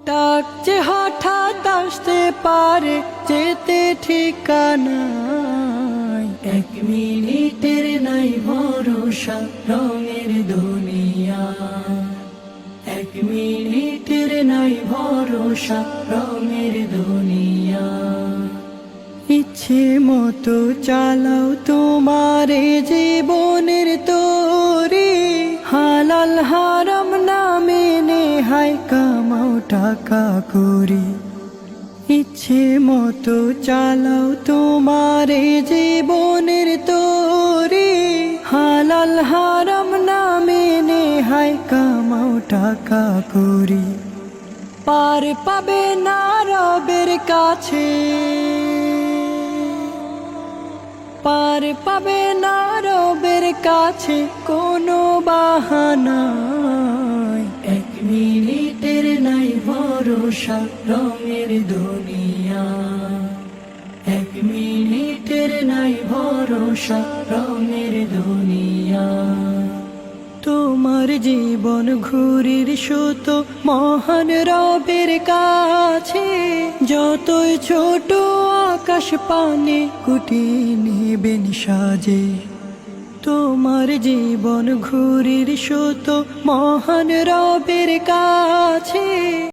ডাক যে হঠাৎ আসতে পারে, যেতে ঠিকানায়। 1 মিনিটের নাই ভরসা রঙের দুনিয়া। 1 মিনিটের নাই ভরসা রঙের দুনিয়া। ইচ্ছে মতো চালাও তোমার জীবনের তরি, হালাল হারাম না মেনে হায় কামাও টাকা করি। ইচ্ছে মতো চালাও তোমার জীবনের তরি, হালাল হারাম না মেনে হায় কামাও টাকা করি। পার পাবে না রবের কাছে, পার পাবে না রবের কাছে কোনো বাহানায়। 1 মিনিটের নাই ভরসা রঙের দুনিয়া। 1 মিনিটের নাই ভরসা রঙের দুনিয়া। তোমার জীবন ঘুরির সুতো মহান রবের কাছে, যতই ছোট আকাশ পানে কুটিয়ে নেবেন সাজে। তোমার জীবন ঘুরির সুতো মহান রবের কাছে।